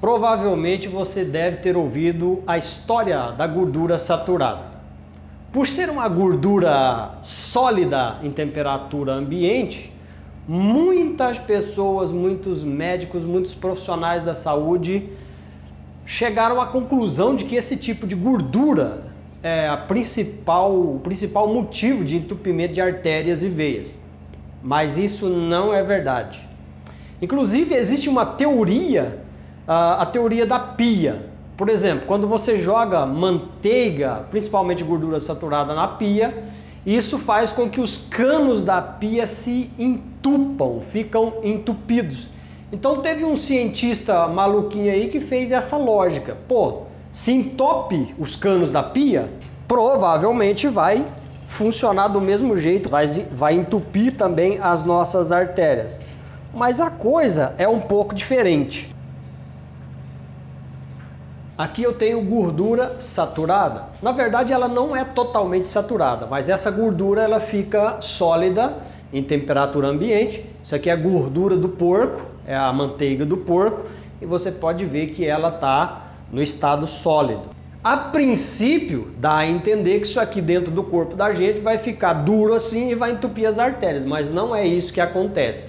Provavelmente você deve ter ouvido a história da gordura saturada. Por ser uma gordura sólida em temperatura ambiente, muitas pessoas, muitos médicos, muitos profissionais da saúde chegaram à conclusão de que esse tipo de gordura é o principal motivo de entupimento de artérias e veias. Mas isso não é verdade. Inclusive existe uma teoria, a teoria da pia. Por exemplo, quando você joga manteiga, principalmente gordura saturada, na pia, isso faz com que os canos da pia se entupam, ficam entupidos. Então teve um cientista maluquinho aí que fez essa lógica. Pô, se entope os canos da pia, provavelmente vai funcionar do mesmo jeito, vai entupir também as nossas artérias. Mas a coisa é um pouco diferente. Aqui eu tenho gordura saturada. Na verdade ela não é totalmente saturada, mas essa gordura ela fica sólida em temperatura ambiente. Isso aqui é a gordura do porco, é a manteiga do porco, e você pode ver que ela está no estado sólido. A princípio dá a entender que isso aqui dentro do corpo da gente vai ficar duro assim e vai entupir as artérias, mas não é isso que acontece.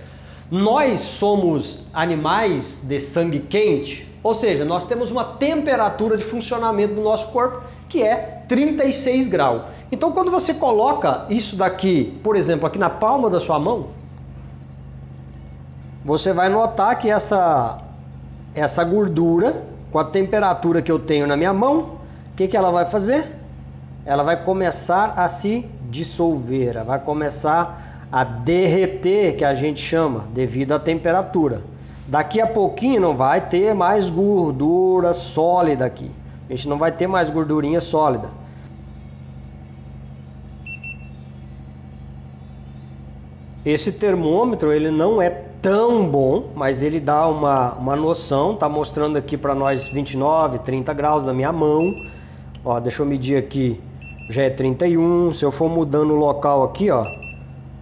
Nós somos animais de sangue quente, ou seja, nós temos uma temperatura de funcionamento do nosso corpo que é 36 graus. Então quando você coloca isso daqui, por exemplo, aqui na palma da sua mão, você vai notar que essa gordura, com a temperatura que eu tenho na minha mão, o que ela vai fazer? Ela vai começar a se dissolver, ela vai começar a derreter, que a gente chama, devido à temperatura. Daqui a pouquinho não vai ter mais gordura sólida aqui. A gente não vai ter mais gordurinha sólida. Esse termômetro ele não é tão bom, mas ele dá uma noção. Tá mostrando aqui para nós 29, 30 graus na minha mão. Ó, deixa eu medir aqui, já é 31. Se eu for mudando o local aqui, ó,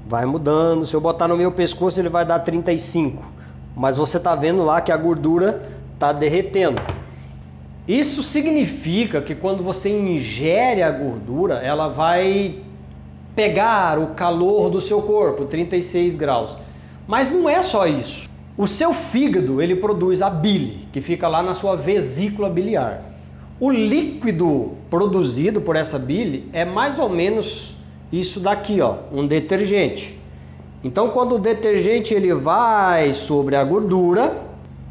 vai mudando. Se eu botar no meu pescoço ele vai dar 35. Mas você tá vendo lá que a gordura tá derretendo. Isso significa que quando você ingere a gordura, ela vai pegar o calor do seu corpo, 36 graus. Mas não é só isso. O seu fígado, ele produz a bile, que fica lá na sua vesícula biliar. O líquido produzido por essa bile é mais ou menos isso daqui, ó, um detergente. Então quando o detergente ele vai sobre a gordura,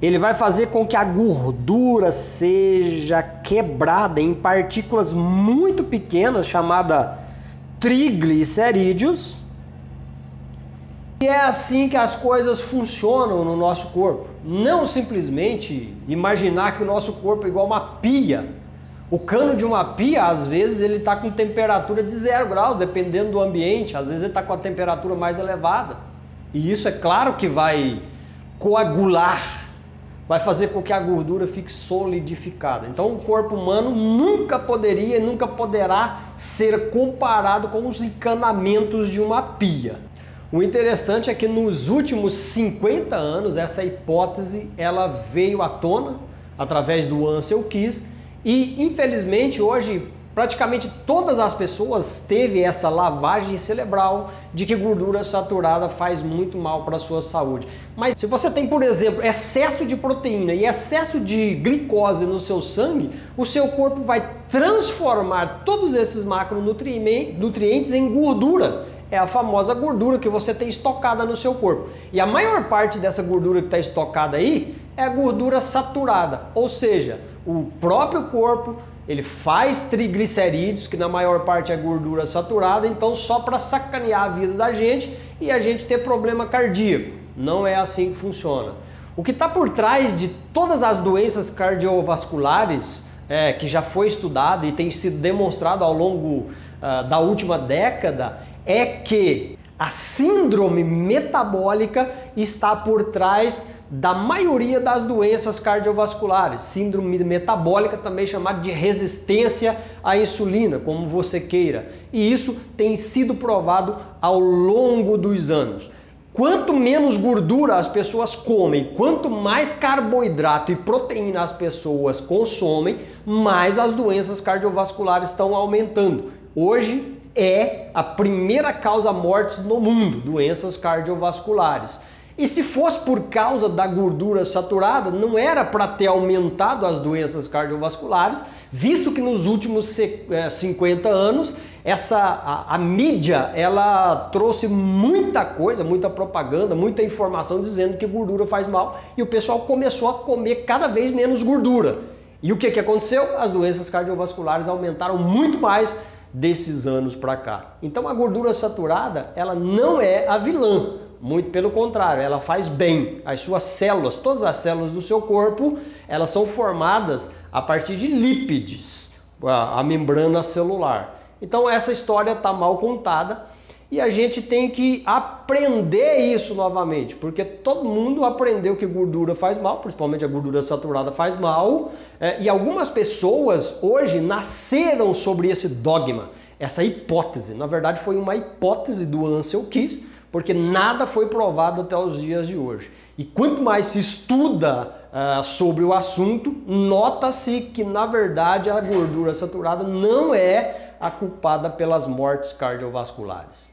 ele vai fazer com que a gordura seja quebrada em partículas muito pequenas, chamada triglicerídeos. E é assim que as coisas funcionam no nosso corpo. Não simplesmente imaginar que o nosso corpo é igual uma pia. O cano de uma pia, às vezes, ele está com temperatura de 0 graus, dependendo do ambiente. Às vezes ele está com a temperatura mais elevada. E isso é claro que vai coagular, vai fazer com que a gordura fique solidificada. Então o corpo humano nunca poderia e nunca poderá ser comparado com os encanamentos de uma pia. O interessante é que nos últimos 50 anos essa hipótese ela veio à tona através do Ansel Keys e infelizmente hoje praticamente todas as pessoas teve essa lavagem cerebral de que gordura saturada faz muito mal para a sua saúde. Mas se você tem, por exemplo, excesso de proteína e excesso de glicose no seu sangue, o seu corpo vai transformar todos esses macronutrientes em gordura. É a famosa gordura que você tem estocada no seu corpo. E a maior parte dessa gordura que está estocada aí é a gordura saturada, ou seja, o próprio corpo ele faz triglicerídeos, que na maior parte é gordura saturada, então só para sacanear a vida da gente e a gente ter problema cardíaco. Não é assim que funciona. O que está por trás de todas as doenças cardiovasculares, que já foi estudado e tem sido demonstrado ao longo da última década, é que a síndrome metabólica está por trás da maioria das doenças cardiovasculares. Síndrome metabólica, também chamada de resistência à insulina, como você queira. E isso tem sido provado ao longo dos anos. quanto menos gordura as pessoas comem, quanto mais carboidrato e proteína as pessoas consomem, mais as doenças cardiovasculares estão aumentando. Hoje é a primeira causa mortes no mundo, doenças cardiovasculares. E se fosse por causa da gordura saturada, não era para ter aumentado as doenças cardiovasculares, visto que nos últimos 50 anos a mídia ela trouxe muita coisa, muita propaganda, muita informação dizendo que gordura faz mal e o pessoal começou a comer cada vez menos gordura. E o que aconteceu? As doenças cardiovasculares aumentaram muito mais desses anos para cá. Então a gordura saturada ela não é a vilã. Muito pelo contrário, ela faz bem. As suas células, todas as células do seu corpo, elas são formadas a partir de lípides, a membrana celular. Então essa história está mal contada e a gente tem que aprender isso novamente, porque todo mundo aprendeu que gordura faz mal, principalmente a gordura saturada faz mal, e algumas pessoas hoje nasceram sobre esse dogma, essa hipótese. Na verdade foi uma hipótese do Ansel Keys, porque nada foi provado até os dias de hoje. E quanto mais se estuda sobre o assunto, nota-se que, na verdade, a gordura saturada não é a culpada pelas mortes cardiovasculares.